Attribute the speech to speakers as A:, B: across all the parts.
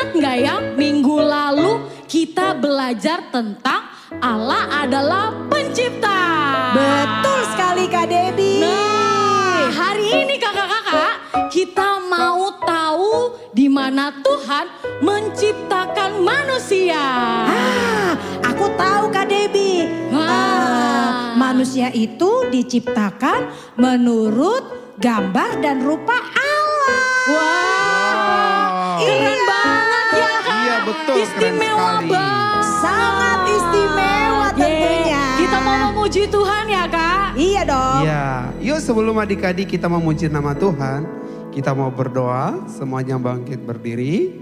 A: ingat nggak ya minggu lalu kita belajar tentang Allah adalah pencipta.
B: Betul sekali Kak Debbie.
A: Nah, hari ini kakak-kakak kita mau tahu di mana Tuhan menciptakan manusia.
B: Aku tahu Kak Debbie. Manusia itu diciptakan menurut gambar dan rupa Allah.
A: Wah, keren banget ya Kak.
C: Iya betul,
A: Istimewa
C: keren sekali.
A: banget.
B: Sangat istimewa tentunya.
A: Kita mau memuji Tuhan ya Kak.
B: Iya dong.
C: Iya, yuk sebelum adik-adik kita memuji nama Tuhan, kita mau berdoa, semuanya bangkit berdiri.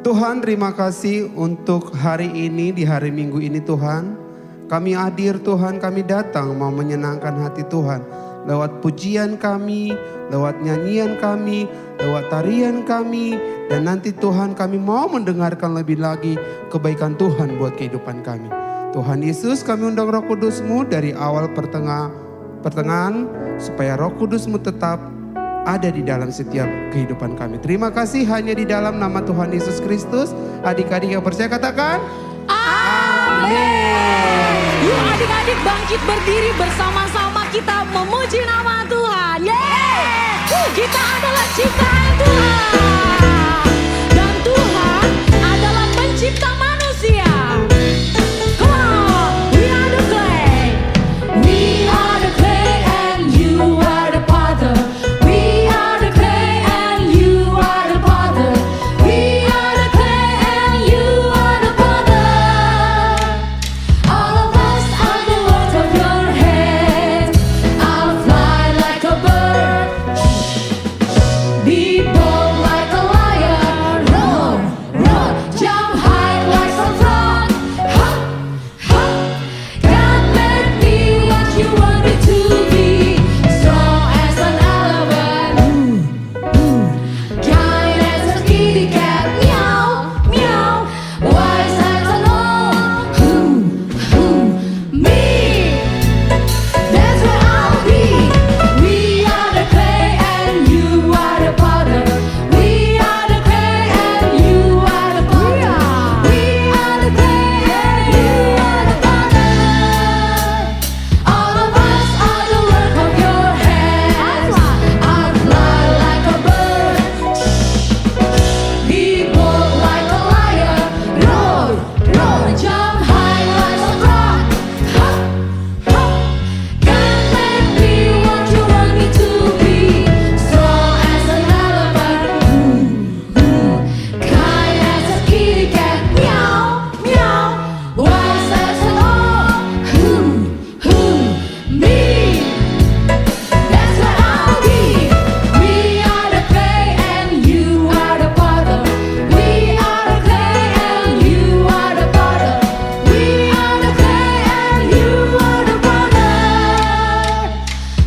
C: Tuhan terima kasih untuk hari ini, di hari Minggu ini Tuhan. Kami hadir Tuhan, kami datang mau menyenangkan hati Tuhan. Lewat pujian kami, lewat nyanyian kami, lewat tarian kami. Dan nanti Tuhan kami mau mendengarkan lebih lagi kebaikan Tuhan buat kehidupan kami. Tuhan Yesus kami undang Roh Kudus-Mu dari awal pertengahan supaya Roh Kudus-Mu tetap ada di dalam setiap kehidupan kami. Terima kasih hanya di dalam nama Tuhan Yesus Kristus. Adik-adik yang percaya katakan
A: Amin. Yuk adik-adik bangkit berdiri bersama-sama kita memuji nama Tuhan. Yeay. Kita adalah ciptaan Tuhan. Dan Tuhan adalah pencipta manusia. Come on, we are the clay. We are the clay and you are the potter. We are the clay and you are the potter. We are the clay and you are the potter. All of us are the work of your hands. I'll fly like a bird. Be bold like a lion. Roar, roar, jump high like a frog. Hop, hop. God made me what you want me to be. Strong as an elephant. Kind as a kitty cat. Meow, meow. Wise as an owl. Me. That's where I'll be. We are the clay and you are the potter. We are the clay and you are the potter. We are the clay and you are the potter. All of us are the work of your hands. I'll fly like a bird. Be bold like a lion. Roar, roar, jump high like a frog. Hop, hop. God made me what you want me to be. Strong as an elephant. Kind as a kitty cat. Meow, meow. Wise as an owl. Me. That's where I'll be. We are the clay and you are the potter. We are the clay and you are the potter. We are the clay and you are the potter.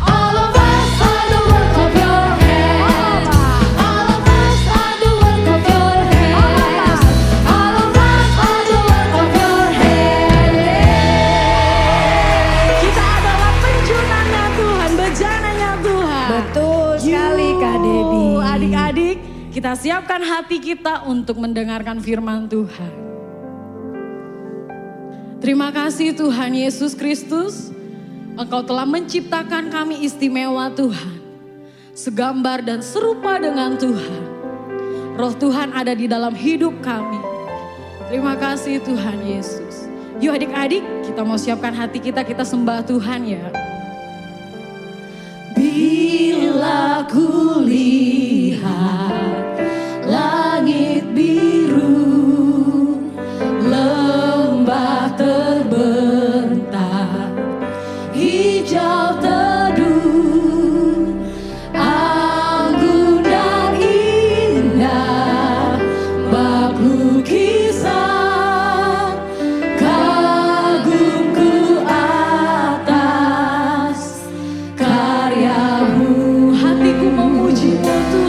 A: All of us are the work of your hands. All of us are the work of your hands. All of us are the work of your hands. Kita adalah pencurahnya Tuhan, bejananya Tuhan.
B: Betul sekali Kak Debbie.
A: Adik-adik, kita siapkan hati kita untuk mendengarkan firman Tuhan. Terima kasih Tuhan Yesus Kristus, Engkau telah menciptakan kami istimewa Tuhan. Segambar dan serupa dengan Tuhan. Roh Tuhan ada di dalam hidup kami. Terima kasih Tuhan Yesus. Yuk adik-adik, kita mau siapkan hati kita sembah Tuhan ya. Bila ku lihat langit biru, lembah terbentang, hijau teduh, anggun dan indah, bak lukisan, kagum ku atas karyamu. Hatiku memuji Tuhan.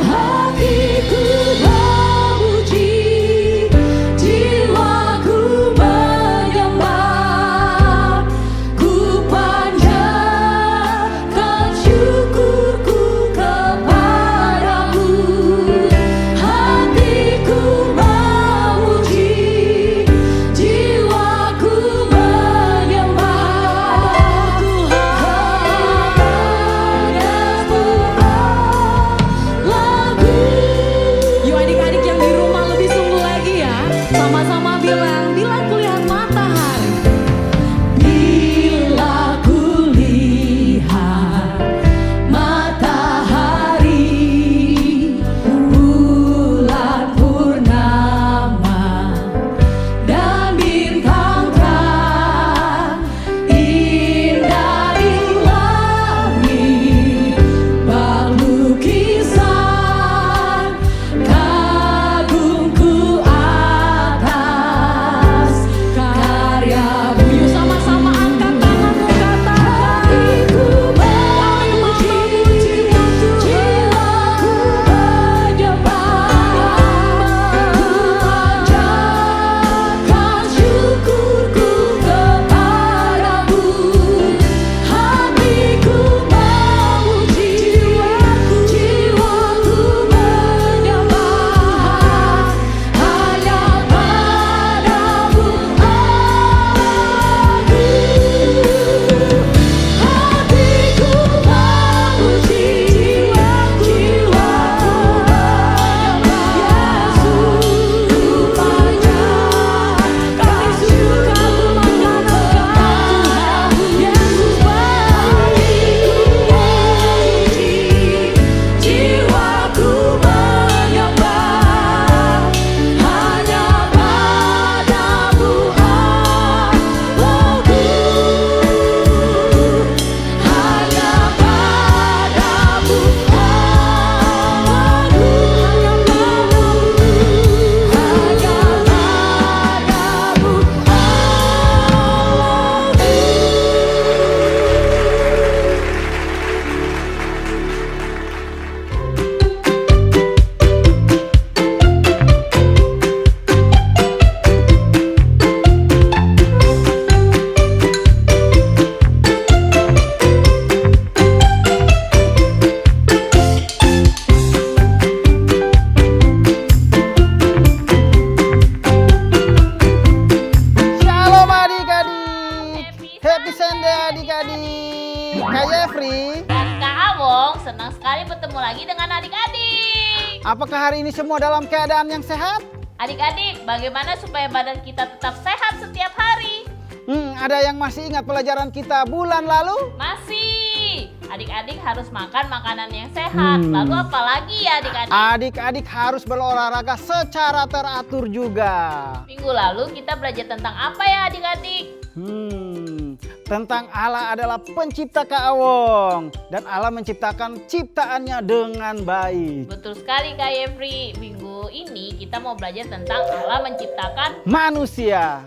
D: Apakah hari ini semua dalam keadaan yang sehat?
E: Adik-adik, bagaimana supaya badan kita tetap sehat setiap hari?
D: Ada yang masih ingat pelajaran kita bulan lalu?
E: Masih. Adik-adik harus makan makanan yang sehat. Lalu apa lagi ya adik-adik?
D: Adik-adik harus berolahraga secara teratur juga.
E: Minggu lalu kita belajar tentang apa ya adik-adik?
D: Tentang Allah adalah pencipta Kak Awong. Dan Allah menciptakan ciptaannya dengan baik.
E: Betul sekali Kak Yefri. Minggu ini kita mau belajar tentang Allah menciptakan
D: Manusia.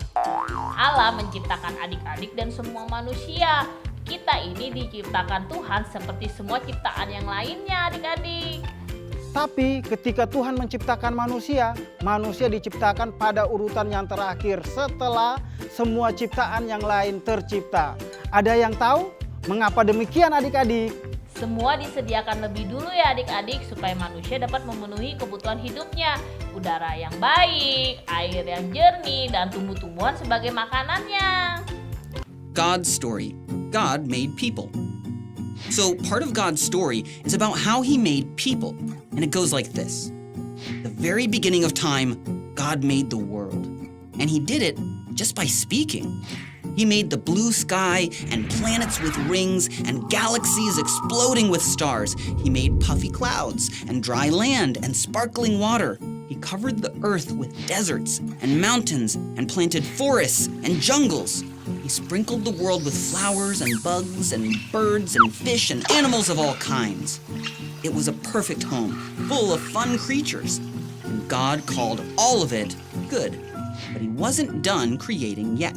E: Allah menciptakan adik-adik dan semua manusia. Kita ini diciptakan Tuhan seperti semua ciptaan yang lainnya adik-adik.
D: Tapi ketika Tuhan menciptakan manusia, manusia diciptakan pada urutan yang terakhir setelah semua ciptaan yang lain tercipta. Ada yang tahu mengapa demikian adik-adik?
E: Semua disediakan lebih dulu ya adik-adik supaya manusia dapat memenuhi kebutuhan hidupnya. Udara yang baik, air yang jernih, dan tumbuh-tumbuhan sebagai makanannya.
F: God's story. God made people. So part of God's story is about how he made people. And it goes like this. The very beginning of time, God made the world. And he did it just by speaking. He made the blue sky and planets with rings and galaxies exploding with stars. He made puffy clouds and dry land and sparkling water. He covered the earth with deserts and mountains and planted forests and jungles. He sprinkled the world with flowers and bugs and birds and fish and animals of all kinds. It was a perfect home, full of fun creatures. And God called all of it good. But he wasn't done creating yet.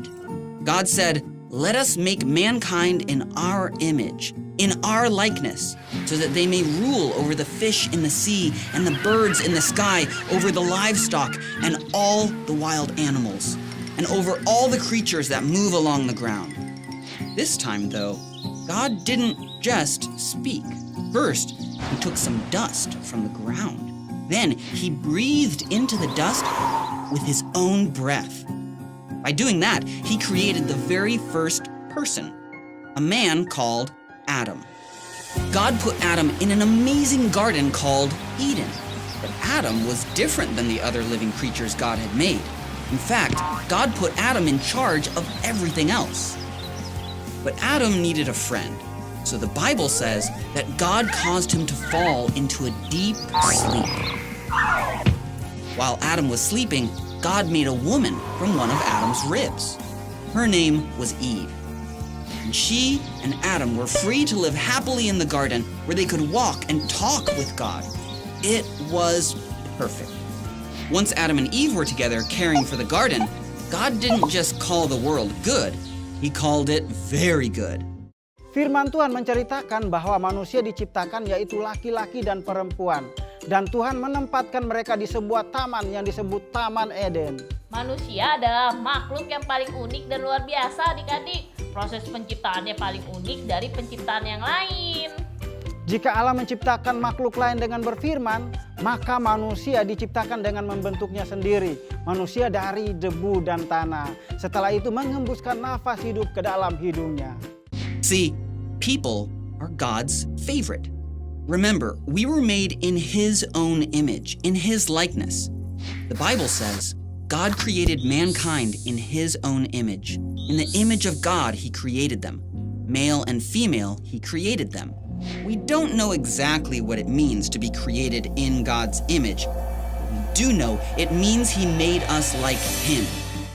F: God said, "Let us make mankind in our image, in our likeness, so that they may rule over the fish in the sea and the birds in the sky, over the livestock and all the wild animals, and over all the creatures that move along the ground." This time, though, God didn't just speak. First, he took some dust from the ground. Then he breathed into the dust with his own breath. By doing that, he created the very first person, a man called Adam. God put Adam in an amazing garden called Eden. But Adam was different than the other living creatures God had made. In fact, God put Adam in charge of everything else. But Adam needed a friend. So the Bible says that God caused him to fall into a deep sleep. While Adam was sleeping, God made a woman from one of Adam's ribs. Her name was Eve. And she and Adam were free to live happily in the garden where they could walk and talk with God. It was perfect. Once Adam and Eve were together caring for the garden, God didn't just call the world good, he called it very good.
D: Firman Tuhan menceritakan bahwa manusia diciptakan yaitu laki-laki dan perempuan. Dan Tuhan menempatkan mereka di sebuah taman yang disebut Taman Eden.
E: Manusia adalah makhluk yang paling unik dan luar biasa adik-adik. Proses penciptaannya paling unik dari penciptaan yang lain.
D: Jika Allah menciptakan makhluk lain dengan berfirman, maka manusia diciptakan dengan membentuknya sendiri. Manusia dari debu dan tanah. Setelah itu mengembuskan nafas hidup ke dalam hidungnya.
F: See, people are God's favorite. Remember, we were made in his own image, in his likeness. The Bible says, God created mankind in his own image. In the image of God, he created them. Male and female, he created them. We don't know exactly what it means to be created in God's image. But we do know it means he made us like him.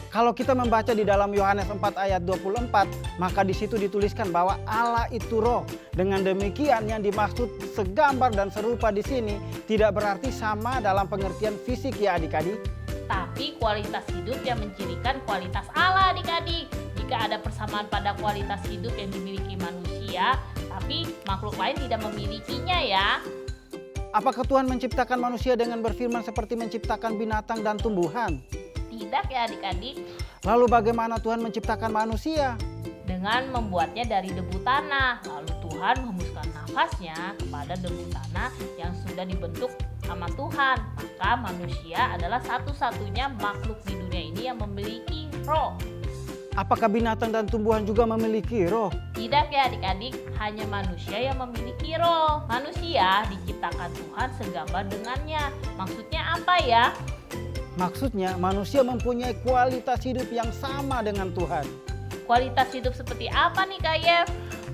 D: Kalau kita membaca di dalam Yohanes 4 ayat 24, maka di situ dituliskan bahwa Allah itu roh. Dengan demikian yang dimaksud segambar dan serupa di sini tidak berarti sama dalam pengertian fisik ya adik-adik.
E: Tapi kualitas hidup yang mencirikan kualitas Allah adik-adik. Jika ada persamaan pada kualitas hidup yang dimiliki manusia, tapi makhluk lain tidak memilikinya ya.
D: Apakah Tuhan menciptakan manusia dengan berfirman seperti menciptakan binatang dan tumbuhan?
E: Tidak ya adik-adik.
D: Lalu bagaimana Tuhan menciptakan manusia?
E: Dengan membuatnya dari debu tanah. Lalu Tuhan menghembuskan nafasnya kepada debu tanah yang sudah dibentuk sama Tuhan. Maka manusia adalah satu-satunya makhluk di dunia ini yang memiliki roh.
D: Apakah binatang dan tumbuhan juga memiliki roh?
E: Tidak ya adik-adik, hanya manusia yang memiliki roh. Manusia diciptakan Tuhan segambar dengannya. Maksudnya apa ya?
D: Maksudnya manusia mempunyai kualitas hidup yang sama dengan Tuhan.
E: Kualitas hidup seperti apa nih Kak Yev?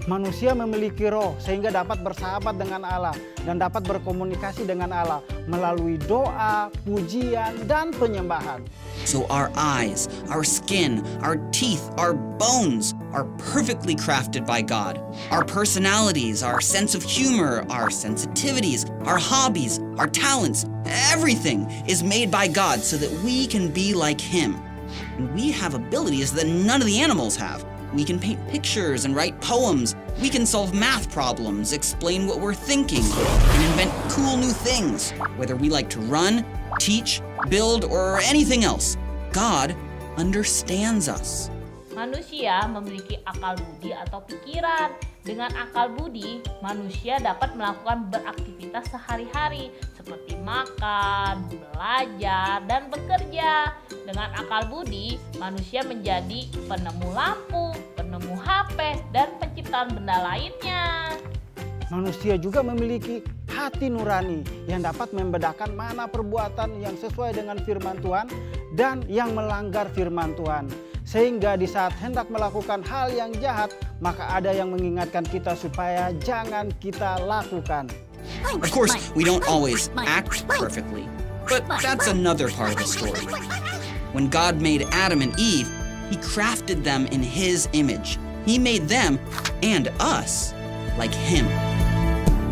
D: Manusia memiliki roh sehingga dapat bersahabat dengan Allah dan dapat berkomunikasi dengan Allah melalui doa, pujian, dan penyembahan.
F: So our eyes, our skin, our teeth, our bones are perfectly crafted by God. Our personalities, our sense of humor, our sensitivities, our hobbies, our talents, everything is made by God so that we can be like Him. And we have abilities that none of the animals have. We can paint pictures and write poems. We can solve math problems, explain what we're thinking, and invent cool new things. Whether we like to run, teach, build, or anything else, God understands us.
E: Manusia memiliki akal budi atau pikiran. Dengan akal budi, manusia dapat melakukan beraktivitas sehari-hari seperti makan, belajar, dan bekerja. Dengan akal budi, manusia menjadi penemu lampu, penemu HP, dan penciptaan benda lainnya.
D: Manusia juga memiliki hati nurani yang dapat membedakan mana perbuatan yang sesuai dengan firman Tuhan dan yang melanggar firman Tuhan. Sehingga di saat hendak melakukan hal yang jahat, maka ada yang mengingatkan kita supaya jangan kita lakukan.
F: Of course, we don't always act perfectly, but that's another part of the story. When God made Adam and Eve, He crafted them in His image. He made them and us like Him.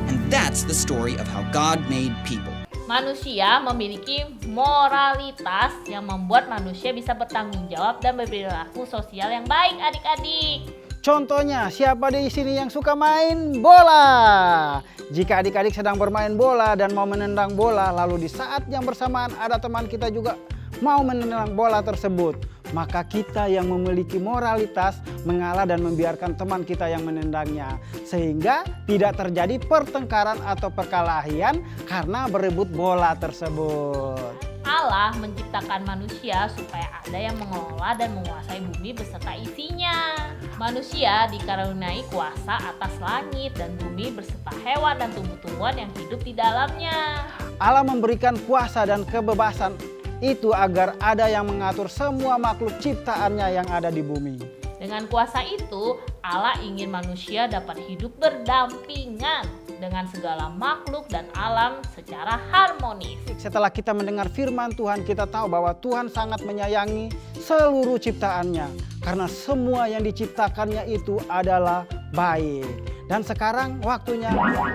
F: And that's the story of how God made people.
E: Manusia memiliki moralitas yang membuat manusia bisa bertanggung jawab dan berperilaku sosial yang baik adik-adik.
D: Contohnya, siapa di sini yang suka main bola? Jika adik-adik sedang bermain bola dan mau menendang bola, lalu di saat yang bersamaan ada teman kita juga mau menendang bola tersebut, maka kita yang memiliki moralitas mengalah dan membiarkan teman kita yang menendangnya, sehingga tidak terjadi pertengkaran atau perkelahian karena berebut bola tersebut.
E: Allah menciptakan manusia supaya ada yang mengelola dan menguasai bumi beserta isinya. Manusia dikaruniai kuasa atas langit dan bumi beserta hewan dan tumbuh-tumbuhan yang hidup di dalamnya.
D: Allah memberikan kuasa dan kebebasan itu agar ada yang mengatur semua makhluk ciptaannya yang ada di bumi.
E: Dengan kuasa itu, Allah ingin manusia dapat hidup berdampingan dengan segala makhluk dan alam secara harmonis.
D: Setelah kita mendengar firman Tuhan, kita tahu bahwa Tuhan sangat menyayangi seluruh ciptaannya. Karena semua yang diciptakannya itu adalah baik. Dan sekarang waktunya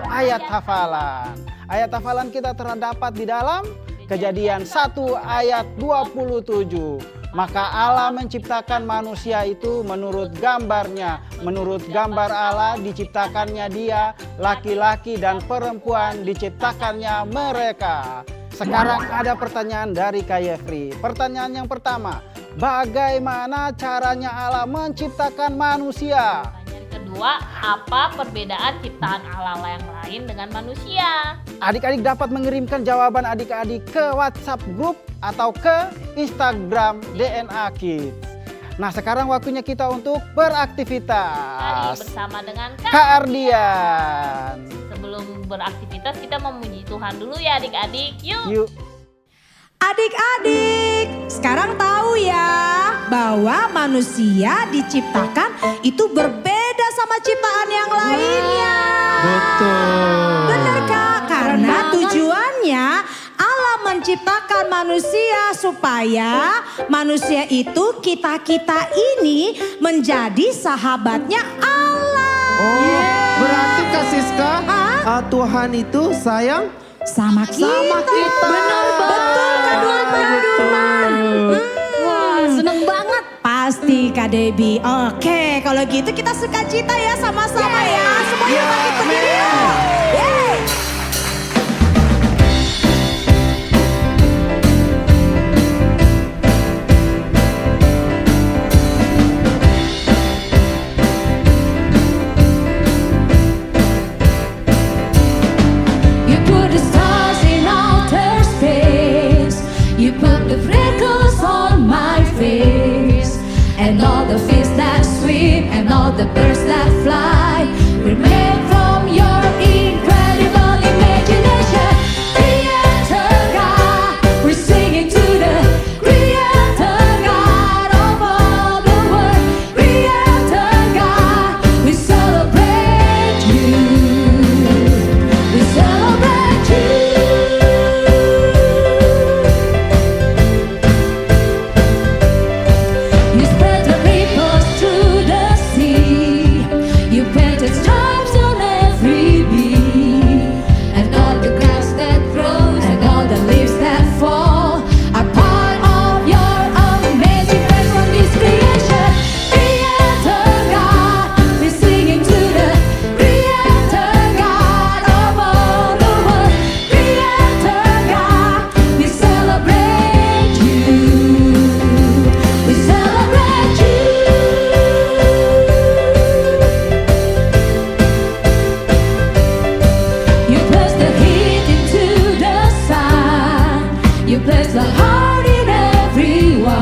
D: ayat hafalan. Ayat hafalan kita terdapat di dalam Kejadian 1 ayat 27. Maka Allah menciptakan manusia itu menurut gambarnya. Menurut gambar Allah diciptakannya dia, laki-laki dan perempuan diciptakannya mereka. Sekarang ada pertanyaan dari Kak Yefri. Pertanyaan yang pertama, bagaimana caranya Allah menciptakan manusia?
E: Pertanyaan kedua, apa perbedaan ciptaan Allah yang lain dengan manusia?
D: Adik-adik dapat mengirimkan jawaban adik-adik ke WhatsApp grup atau ke Instagram DNA Kids. Nah, sekarang waktunya kita untuk
E: Kali
D: beraktivitas.
E: bersama dengan
D: Kak Ardian.
E: Sebelum beraktivitas kita memuji Tuhan dulu ya adik-adik. Yuk.
D: Yuk.
B: Adik-adik, sekarang tahu ya bahwa manusia diciptakan itu berbeda sama ciptaan yang lainnya.
C: Betul.
B: Benar Kak, karena tujuannya Allah menciptakan manusia supaya manusia itu kita-kita ini menjadi sahabatnya Allah.
C: Oh, berarti Kak Siska,
B: Hah?
C: Tuhan itu sayang
B: Sama kita.
C: sama kita.
B: Benar betul Kak Durman.
A: Wah, seneng banget.
B: Pasti Kak Debbie. Oke, kalau gitu kita sukacita ya sama-sama ya. Semuanya bangkit berdiri yuk. Yeay.
A: You put the stars in outer space. You put the freckles on my face. And all the the birds that fly. We're made from your incredible imagination. Creator God, we're singing to the Creator God of all the world. Creator God, we celebrate you. We celebrate you. You spread the ripples through the sea. You planted stars on every bee. And all the grass that grows and all the leaves that fall are part of your amazing plan from this creation. Creator God, we're singing to the Creator God of all the world. Creator God, we celebrate you. We celebrate you. You place the heat into the sun. You place the heart in everyone.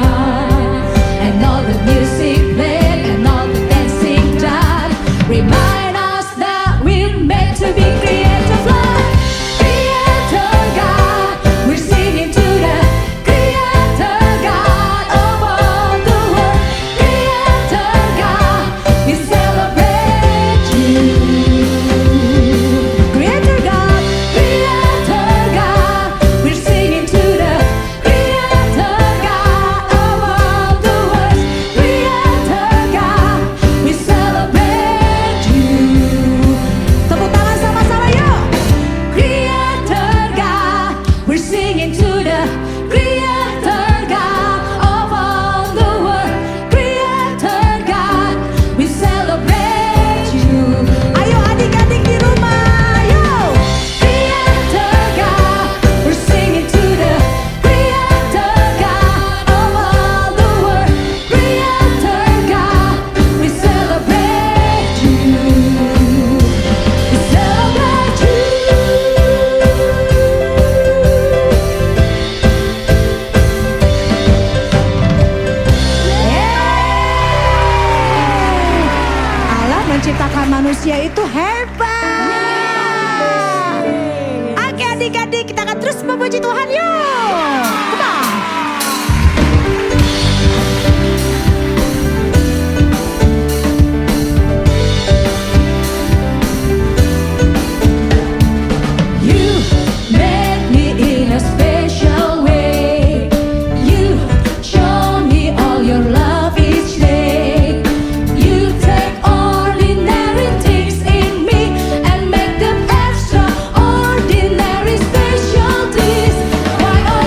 A: And all the music played and all the dancing done remind us that we're meant to be creative life. Creator God, we're singing to the Creator God of all the world. Creator God, we celebrate you. Creator God, we're singing to the Creator God of all the world. Creator God, we celebrate you. Tepuk tangan sama-sama yuk. Creator God, we're singing to the Creator God of all the world. Creator God, we celebrate you. Ayo adik-adik di rumah, yuk. Creator God, we're singing to the Creator God of all the world. Creator God, we celebrate you. We celebrate you.
B: Allah menciptakan manusia itu hebat. Oke adik-adik, kita akan terus memuji Tuhan yuk. Come on.
A: You made me in a special way. You show me all your love each day. You take ordinary things in me and make them extraordinary specialties. Why oh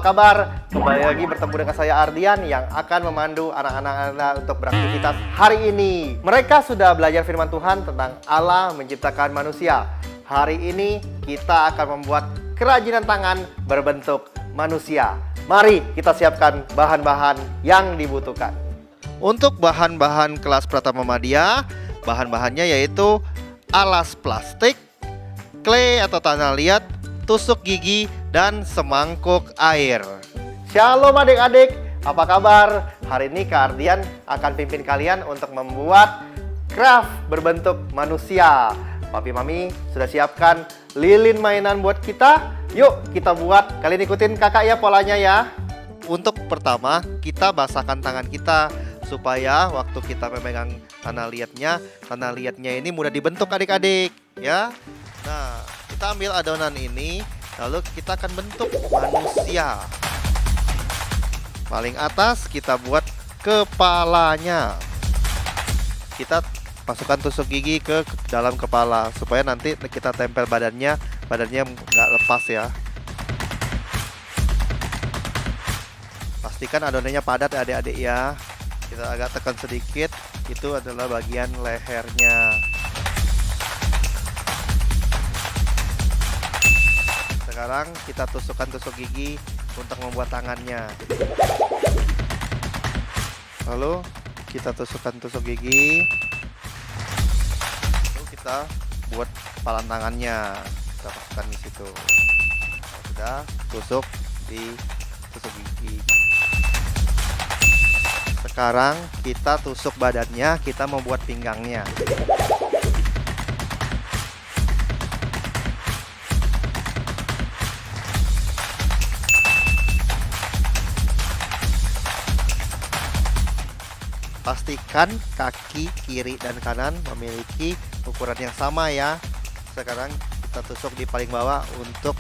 G: kabar? Kembali lagi bertemu dengan saya Ardian yang akan memandu anak-anak Anda untuk beraktivitas hari ini. Mereka sudah belajar firman Tuhan tentang Allah menciptakan manusia. Hari ini kita akan membuat kerajinan tangan berbentuk manusia. Mari kita siapkan bahan-bahan yang dibutuhkan. Untuk bahan-bahan kelas Pratama Madya, bahan-bahannya yaitu alas plastik, clay atau tanah liat, tusuk gigi, dan semangkuk air. Shalom adik-adik, apa kabar? Hari ini Kak Ardian akan pimpin kalian untuk membuat craft berbentuk manusia. Papi Mami sudah siapkan lilin mainan buat kita. Yuk kita buat, kalian ikutin kakak ya polanya ya. Untuk pertama, kita basahkan tangan kita supaya waktu kita memegang tanah liatnya ini mudah dibentuk adik-adik ya. Nah, kita ambil adonan ini, lalu kita akan bentuk manusia. Paling atas kita buat kepalanya. Kita masukkan tusuk gigi ke dalam kepala supaya nanti kita tempel badannya nggak lepas ya. Pastikan adonannya padat adik-adik ya. Kita agak tekan sedikit, itu adalah bagian lehernya. Sekarang kita tusukkan tusuk gigi untuk membuat tangannya. Lalu kita tusukkan tusuk gigi. Lalu kita buat kepalan tangannya. Kita masukkan di situ. Sudah, tusuk di tusuk gigi. Sekarang kita tusuk badannya, kita membuat pinggangnya. Pastikan kaki kiri dan kanan memiliki ukuran yang sama ya. Sekarang kita tusuk di paling bawah untuk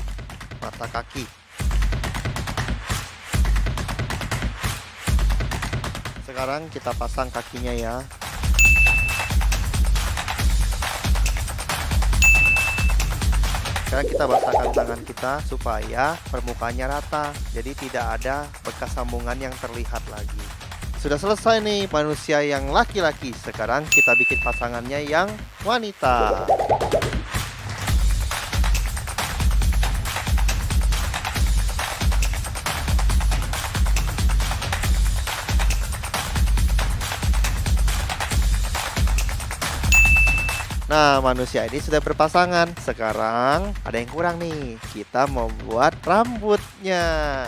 G: mata kaki. Sekarang kita pasang kakinya ya. Sekarang kita basahkan tangan kita supaya permukaannya rata. Jadi tidak ada bekas sambungan yang terlihat lagi. Sudah selesai nih manusia yang laki-laki. Sekarang kita bikin pasangannya yang wanita. Nah, manusia ini sudah berpasangan. Sekarang ada yang kurang nih. Kita mau buat rambutnya.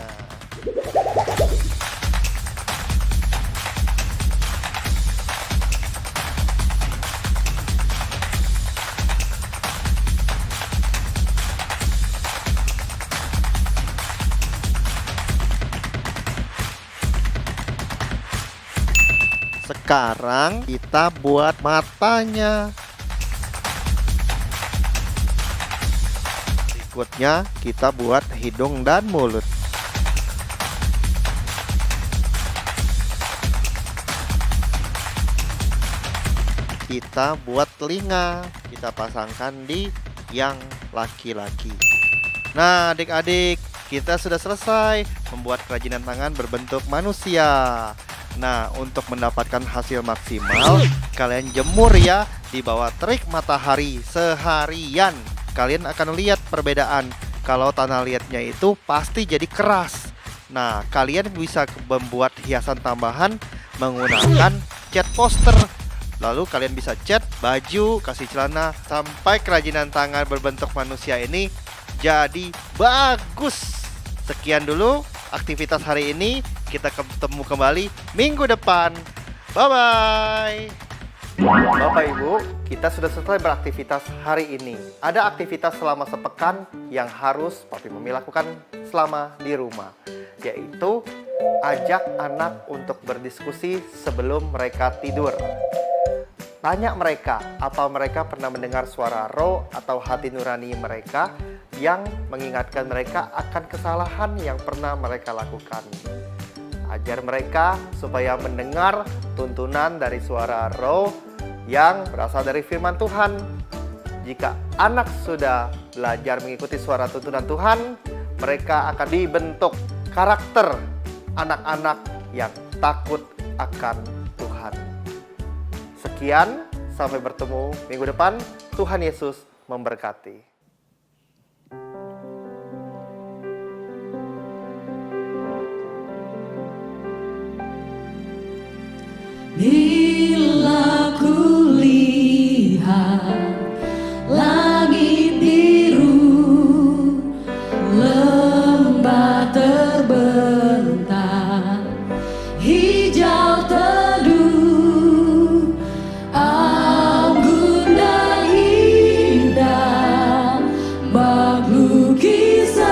G: Sekarang kita buat matanya. Berikutnya kita buat hidung dan mulut. Kita buat telinga. Kita pasangkan di yang laki-laki. Nah, adik-adik, kita sudah selesai membuat kerajinan tangan berbentuk manusia. Nah, untuk mendapatkan hasil maksimal, kalian jemur ya di bawah terik matahari seharian. Kalian akan lihat perbedaan. Kalau tanah liatnya itu pasti jadi keras. Nah, kalian bisa membuat hiasan tambahan menggunakan cat poster. Lalu kalian bisa cat baju, kasih celana, sampai kerajinan tangan berbentuk manusia ini jadi bagus. Sekian dulu aktivitas hari ini. Kita ketemu kembali minggu depan. Bye-bye. Bapak Ibu, kita sudah selesai beraktivitas hari ini. Ada aktivitas selama sepekan yang harus Papi Mami lakukan selama di rumah, yaitu ajak anak untuk berdiskusi sebelum mereka tidur. Tanya mereka, apa mereka pernah mendengar suara roh atau hati nurani mereka yang mengingatkan mereka akan kesalahan yang pernah mereka lakukan. Ajar mereka supaya mendengar tuntunan dari suara roh yang berasal dari firman Tuhan. Jika anak sudah belajar mengikuti suara tuntunan Tuhan, mereka akan dibentuk karakter anak-anak yang takut akan Tuhan. Sekian, sampai bertemu minggu depan. Tuhan Yesus memberkati.
A: Bila ku lihat langit biru, lembah terbentang, hijau teduh, anggun dan indah, bak lukisan,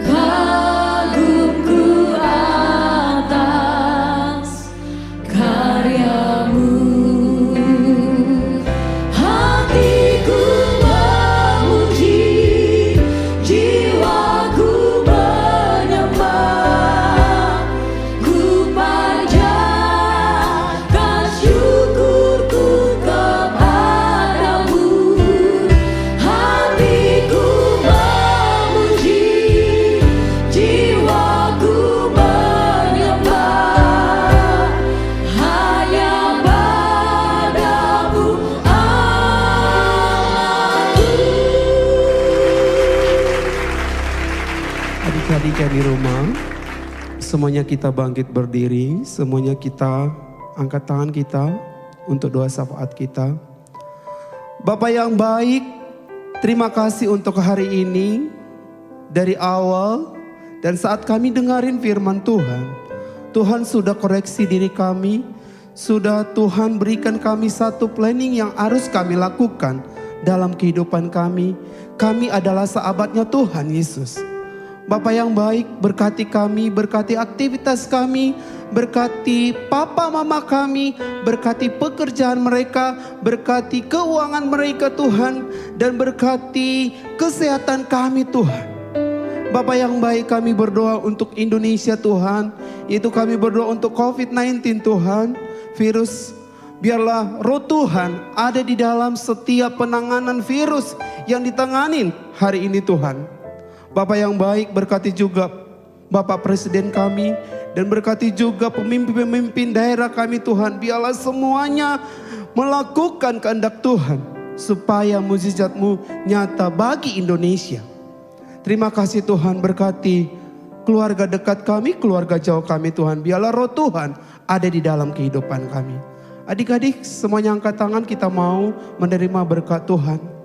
A: kagumku atas karyamu. Hatiku memuji, jiwaku menyembah, ku panjatkan syukurku kepadamu. Hatiku memuji, jiwaku menyembah, hanya padamu
C: Adik-adik yang di rumah, semuanya kita bangkit berdiri, semuanya kita angkat tangan kita untuk doa syafaat kita. Bapa yang baik, terima kasih untuk hari ini. Dari awal dan saat kami dengarin firman Tuhan, Tuhan sudah koreksi diri kami, sudah Tuhan berikan kami satu planning yang harus kami lakukan dalam kehidupan kami. Kami adalah sahabatnya Tuhan Yesus. Bapa yang baik, berkati kami, berkati aktivitas kami, berkati papa mama kami, berkati pekerjaan mereka, berkati keuangan mereka Tuhan, dan berkati kesehatan kami Tuhan. Bapa yang baik, kami berdoa untuk Indonesia Tuhan, yaitu kami berdoa untuk COVID-19 Tuhan, virus. Biarlah roh Tuhan ada di dalam setiap penanganan virus yang ditanganin hari ini Tuhan. Bapa yang baik, berkati juga Bapak Presiden kami, dan berkati juga pemimpin-pemimpin daerah kami Tuhan. Biarlah semuanya melakukan kehendak Tuhan, supaya mukjizat-Mu nyata bagi Indonesia. Terima kasih Tuhan, berkati keluarga dekat kami, keluarga jauh kami Tuhan. Biarlah roh Tuhan ada di dalam kehidupan kami. Adik-adik semuanya angkat tangan, kita mau menerima berkat Tuhan.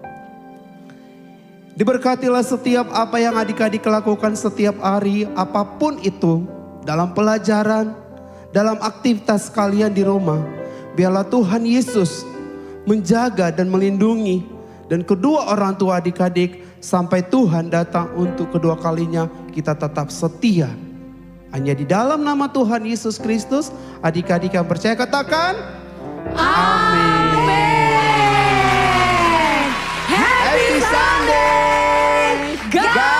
C: Diberkatilah setiap apa yang adik-adik lakukan setiap hari, apapun itu, dalam pelajaran, dalam aktivitas kalian di rumah. Biarlah Tuhan Yesus menjaga dan melindungi, dan kedua orang tua adik-adik sampai Tuhan datang untuk kedua kalinya, kita tetap setia. Hanya di dalam nama Tuhan Yesus Kristus, adik-adik yang percaya katakan, amin.
B: Happy Sunday! God